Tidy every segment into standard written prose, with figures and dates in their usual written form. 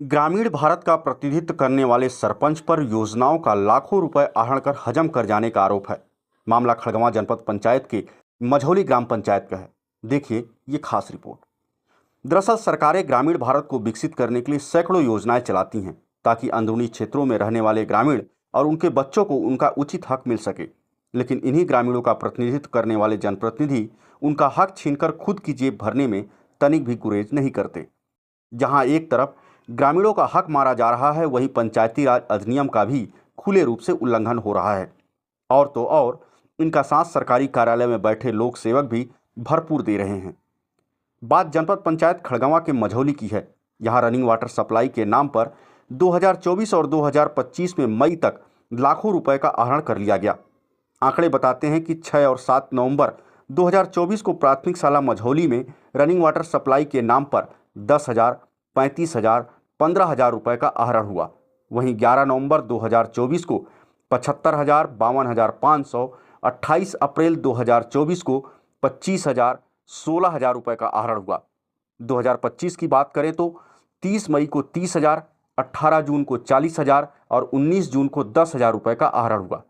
ग्रामीण भारत का प्रतिनिधित्व करने वाले सरपंच पर योजनाओं का लाखों रुपए आहरण कर हजम कर जाने का आरोप है। मामला खड़गवां जनपद पंचायत के मझौली ग्राम पंचायत का है। देखिए ये खास रिपोर्ट। दरअसल सरकारें ग्रामीण भारत को विकसित करने के लिए सैकड़ों योजनाएं चलाती हैं ताकि अंदरूनी क्षेत्रों में रहने वाले ग्रामीण और उनके बच्चों को उनका उचित हक मिल सके। लेकिन इन्हीं ग्रामीणों का प्रतिनिधित्व करने वाले जनप्रतिनिधि उनका हक छीनकर खुद की जेब भरने में तनिक भी गुरेज नहीं करते। जहां एक तरफ ग्रामीणों का हक मारा जा रहा है, वहीं पंचायती राज अधिनियम का भी खुले रूप से उल्लंघन हो रहा है। और तो और इनका साथ सरकारी कार्यालय में बैठे लोक सेवक भी भरपूर दे रहे हैं। बात जनपद पंचायत खड़गवां के मझौली की है। यहाँ रनिंग वाटर सप्लाई के नाम पर 2024 और 2025 में मई तक लाखों रुपए का आहरण कर लिया गया। आंकड़े बताते हैं कि 6 और 7 नवंबर 2024 को प्राथमिक शाला मझौली में रनिंग वाटर सप्लाई के नाम पर 10,000, 35,000, 15,000 रुपये का आहरण हुआ। वहीं 11 नवंबर 2024 को 75,000, 52,500, 28 अप्रैल 2024 को 25,000, 16,000 रुपये का आहरण हुआ। 2025 की बात करें तो 30 मई को 30,000, 18 जून को 40,000 और 19 जून को 10,000 रुपये का आहरण हुआ।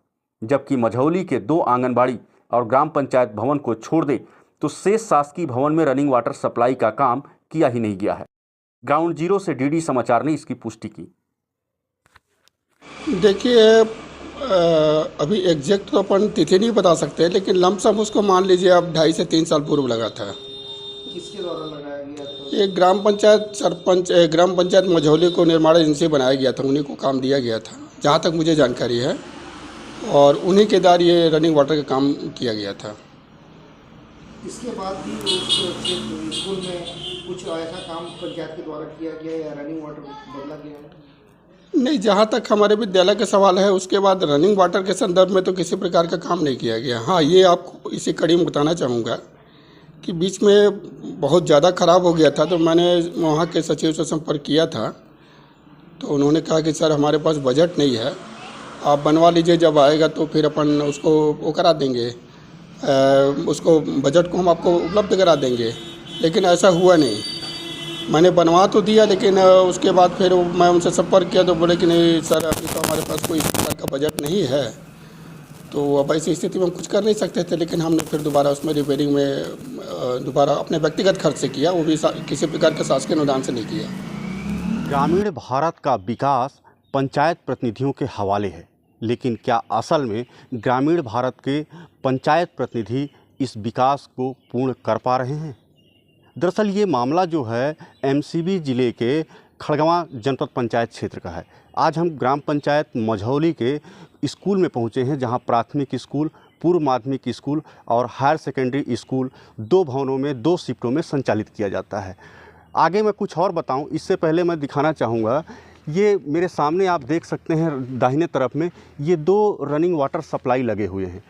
जबकि मझौली के 2 आंगनबाड़ी और ग्राम पंचायत भवन को छोड़ दे तो शेष शासकीय भवन में रनिंग वाटर सप्लाई का काम किया ही नहीं गया है। ग्राउंड जीरो से डीडी समाचार ने इसकी पुष्टि की। देखिए, अभी एग्जैक्ट तो अपन तिथि नहीं बता सकते, लेकिन लमसम उसको मान लीजिए अब 2.5 से 3 साल पूर्व लगा था। किसके द्वारा लगाया गया था? ये ग्राम पंचायत मझौली को निर्माण एजेंसी बनाया गया था, उन्हीं को काम दिया गया था जहाँ तक मुझे जानकारी है, और उन्हीं के द्वारा ये रनिंग वाटर का काम किया गया था। इसके बाद भी उस स्कूल में कुछ ऐसा काम पंचायत के द्वारा किया गया या रनिंग वाटर बदला गया है? नहीं, जहाँ तक हमारे विद्यालय का सवाल है, उसके बाद रनिंग वाटर के संदर्भ में तो किसी प्रकार का काम नहीं किया गया। हाँ, ये आपको इसी कड़ी में बताना चाहूँगा कि बीच में बहुत ज़्यादा ख़राब हो गया था, तो मैंने वहाँ के सचिव से संपर्क किया था, तो उन्होंने कहा कि सर हमारे पास बजट नहीं है, आप बनवा लीजिए, जब आएगा तो फिर अपन उसको वो करा देंगे, उसको बजट को हम आपको उपलब्ध करा देंगे। लेकिन ऐसा हुआ नहीं। मैंने बनवा तो दिया, लेकिन उसके बाद फिर मैं उनसे संपर्क किया तो बोले कि नहीं सर, अभी तो हमारे पास कोई इस प्रकार का बजट नहीं है, तो अब ऐसी स्थिति में हम कुछ कर नहीं सकते थे। लेकिन हमने फिर दोबारा उसमें रिपेयरिंग में दोबारा अपने व्यक्तिगत खर्च से किया, वो भी किसी प्रकार के शासकीय अनुदान से नहीं किया। ग्रामीण भारत का विकास पंचायत प्रतिनिधियों के हवाले है, लेकिन क्या असल में ग्रामीण भारत के पंचायत प्रतिनिधि इस विकास को पूर्ण कर पा रहे हैं? दरअसल ये मामला जो है एमसीबी ज़िले के खड़गवां जनपद पंचायत क्षेत्र का है। आज हम ग्राम पंचायत मझौली के स्कूल में पहुंचे हैं, जहां प्राथमिक स्कूल, पूर्व माध्यमिक स्कूल और हायर सेकेंडरी स्कूल 2 भवनों में 2 शिफ्टों में संचालित किया जाता है। आगे मैं कुछ और बताऊं, इससे पहले मैं दिखाना चाहूँगा, ये मेरे सामने आप देख सकते हैं दाहिने तरफ में ये 2 रनिंग वाटर सप्लाई लगे हुए हैं।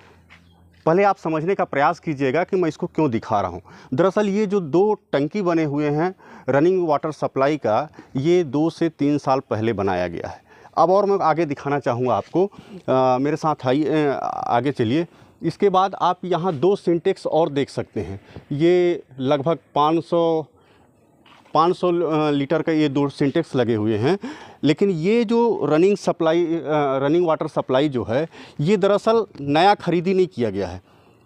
पहले आप समझने का प्रयास कीजिएगा कि मैं इसको क्यों दिखा रहा हूँ। दरअसल ये जो 2 टंकी बने हुए हैं रनिंग वाटर सप्लाई का, ये 2 से 3 साल पहले बनाया गया है। अब और मैं आगे दिखाना चाहूँगा आपको, मेरे साथ आइए, आगे चलिए। इसके बाद आप यहाँ 2 सिंटेक्स और देख सकते हैं। ये लगभग 500 लीटर का ये 2 सिंटेक्स लगे हुए हैं। लेकिन ये जो रनिंग वाटर सप्लाई जो है, ये दरअसल नया खरीदी नहीं किया गया है।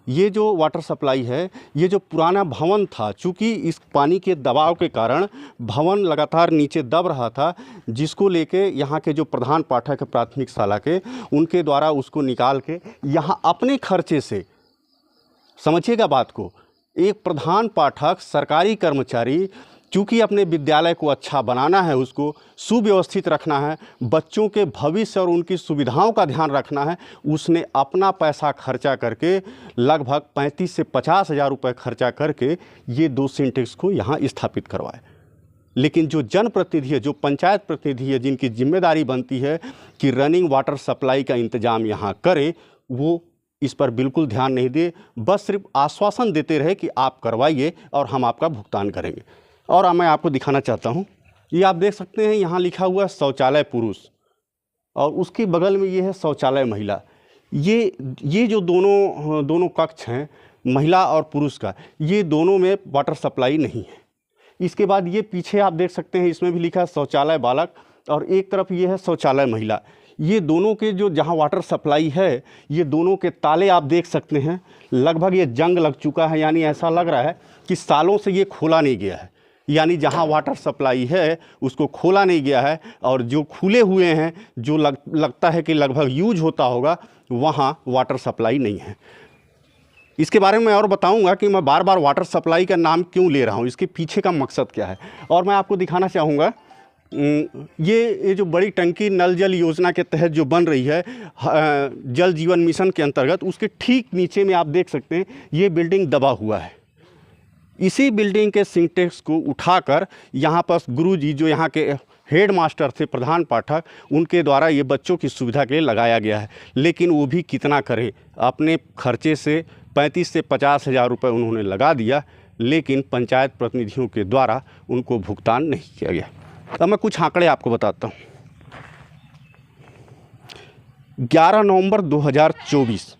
ये जो वाटर सप्लाई है, ये जो पुराना भवन था, चूँकि इस पानी के दबाव के कारण भवन लगातार नीचे दब रहा था, जिसको लेके यहाँ के जो प्रधान पाठक है प्राथमिक शाला के, उनके द्वारा उसको निकाल के यहाँ अपने खर्चे से, समझिएगा बात को, एक प्रधान पाठक सरकारी कर्मचारी, चूँकि अपने विद्यालय को अच्छा बनाना है, उसको सुव्यवस्थित रखना है, बच्चों के भविष्य और उनकी सुविधाओं का ध्यान रखना है, उसने अपना पैसा खर्चा करके लगभग 35 से 50,000 रुपये खर्चा करके ये 2 सिंटेक्स को यहाँ स्थापित करवाए। लेकिन जो जनप्रतिनिधि है, जो पंचायत प्रतिनिधि है, जिनकी जिम्मेदारी बनती है कि रनिंग वाटर सप्लाई का इंतज़ाम यहाँ करे, वो इस पर बिल्कुल ध्यान नहीं दे, बस सिर्फ आश्वासन देते रहे कि आप करवाइए और हम आपका भुगतान करेंगे। और मैं आपको दिखाना चाहता हूँ, ये आप देख सकते हैं, यहाँ लिखा हुआ है शौचालय पुरुष और उसके बगल में ये है शौचालय महिला। ये जो दोनों कक्ष हैं, महिला और पुरुष का, ये दोनों में वाटर सप्लाई नहीं है। इसके बाद ये पीछे आप देख सकते हैं, इसमें भी लिखा है शौचालय बालक, और एक तरफ ये है शौचालय महिला। ये दोनों के जो जहाँ वाटर सप्लाई है, ये दोनों के ताले आप देख सकते हैं, लगभग ये जंग लग चुका है, यानी ऐसा लग रहा है कि सालों से ये खोला नहीं गया है। यानी जहाँ वाटर सप्लाई है उसको खोला नहीं गया है, और जो खुले हुए हैं, जो लगता है कि लगभग यूज होता होगा, वहाँ वाटर सप्लाई नहीं है। इसके बारे में मैं और बताऊंगा कि मैं बार बार वाटर सप्लाई का नाम क्यों ले रहा हूँ, इसके पीछे का मकसद क्या है। और मैं आपको दिखाना चाहूँगा, ये जो बड़ी टंकी नल जल योजना के तहत जो बन रही है, जल जीवन मिशन के अंतर्गत, उसके ठीक नीचे में आप देख सकते हैं ये बिल्डिंग दबा हुआ है। इसी बिल्डिंग के सिंटेक्स को उठाकर यहाँ पर गुरुजी जो यहाँ के हेड मास्टर थे, प्रधान पाठक, उनके द्वारा ये बच्चों की सुविधा के लिए लगाया गया है। लेकिन वो भी कितना करें, अपने खर्चे से 35 से 50 हज़ार रुपये उन्होंने लगा दिया, लेकिन पंचायत प्रतिनिधियों के द्वारा उनको भुगतान नहीं किया गया। अब मैं कुछ आंकड़े आपको बताता हूँ। 11 नवंबर 2024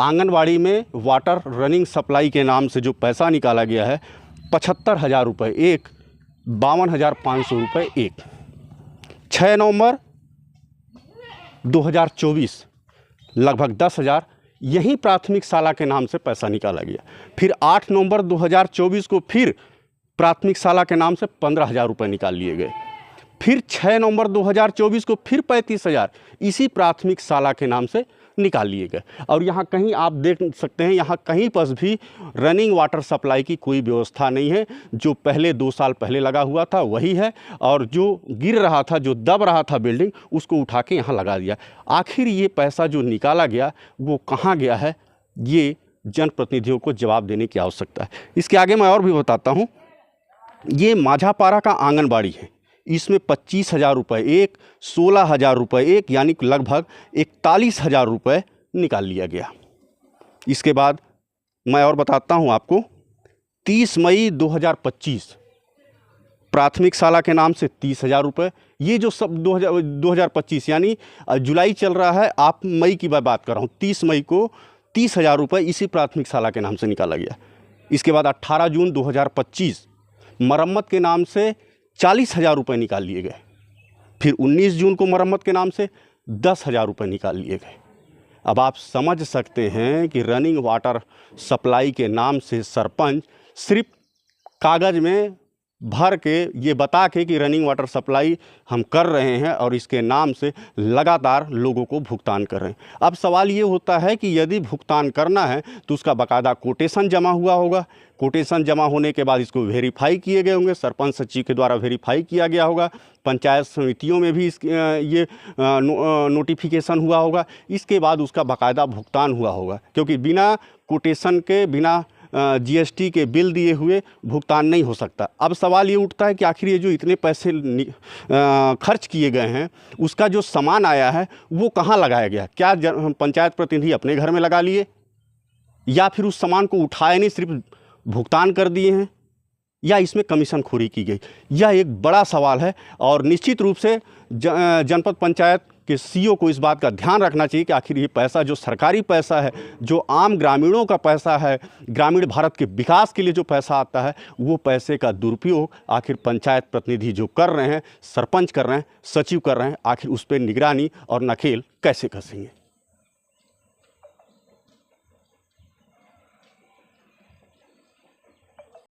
आंगनवाड़ी में वाटर रनिंग सप्लाई के नाम से जो पैसा निकाला गया है, 75,000 रुपये एक, 52,500 रुपये एक। 6 नवंबर 2024 लगभग 10,000 यही प्राथमिक शाला के नाम से पैसा निकाला गया। फिर 8 नवंबर 2024 को फिर प्राथमिक शाला के नाम से 15,000 रुपये निकाल लिए गए। फिर 6 नवंबर 2024 को फिर 35,000 इसी प्राथमिक शाला के नाम से निकाल लिए गए। और यहाँ कहीं आप देख सकते हैं, यहाँ कहीं पर भी रनिंग वाटर सप्लाई की कोई व्यवस्था नहीं है। जो पहले 2 साल पहले लगा हुआ था वही है, और जो गिर रहा था, जो दब रहा था बिल्डिंग, उसको उठा के यहाँ लगा दिया। आखिर ये पैसा जो निकाला गया वो कहाँ गया है, ये जनप्रतिनिधियों को जवाब देने की आवश्यकता है। इसके आगे मैं और भी बताता हूँ। ये माझापारा का आंगनबाड़ी है, इसमें 25,000 रुपये एक, 16,000 रुपये एक, यानी लगभग 41,000 रुपये निकाल लिया गया। इसके बाद मैं और बताता हूँ आपको, 30 मई 2025 प्राथमिक शाला के नाम से 30,000 रुपये। ये जो सब 2025 यानी जुलाई चल रहा है, आप मई की बात कर रहा हूँ, 30 मई को 30,000 रुपये इसी प्राथमिक शाला के नाम से निकाला गया। इसके बाद 18 जून 2025 मरम्मत के नाम से 40,000 रुपये निकाल लिए गए। फिर 19 जून को मरम्मत के नाम से 10,000 रुपये निकाल लिए गए। अब आप समझ सकते हैं कि रनिंग वाटर सप्लाई के नाम से सरपंच सिर्फ कागज़ में भर के ये बता के कि रनिंग वाटर सप्लाई हम कर रहे हैं, और इसके नाम से लगातार लोगों को भुगतान कर रहे हैं। अब सवाल ये होता है कि यदि भुगतान करना है तो उसका बाकायदा कोटेशन जमा हुआ होगा। कोटेशन जमा होने के बाद इसको वेरीफाई किए गए होंगे, सरपंच सचिव के द्वारा वेरीफाई किया गया होगा, पंचायत समितियों में भी ये नोटिफिकेशन हुआ होगा। इसके बाद उसका बाकायदा भुगतान हुआ होगा, क्योंकि बिना कोटेशन के, बिना जीएसटी के बिल दिए हुए भुगतान नहीं हो सकता। अब सवाल ये उठता है कि आखिर ये जो इतने पैसे खर्च किए गए हैं, उसका जो सामान आया है वो कहाँ लगाया गया? क्या पंचायत प्रतिनिधि अपने घर में लगा लिए, या फिर उस सामान को उठाए नहीं, सिर्फ भुगतान कर दिए हैं, या इसमें कमीशन खोरी की गई? यह एक बड़ा सवाल है, और निश्चित रूप से जनपद पंचायत कि सीईओ को इस बात का ध्यान रखना चाहिए कि आखिर ये पैसा जो सरकारी पैसा है, जो आम ग्रामीणों का पैसा है, ग्रामीण भारत के विकास के लिए जो पैसा आता है, वो पैसे का दुरुपयोग आखिर पंचायत प्रतिनिधि जो कर रहे हैं, सरपंच कर रहे हैं, सचिव कर रहे हैं, आखिर उस पर निगरानी और नकेल कैसे कसेंगे?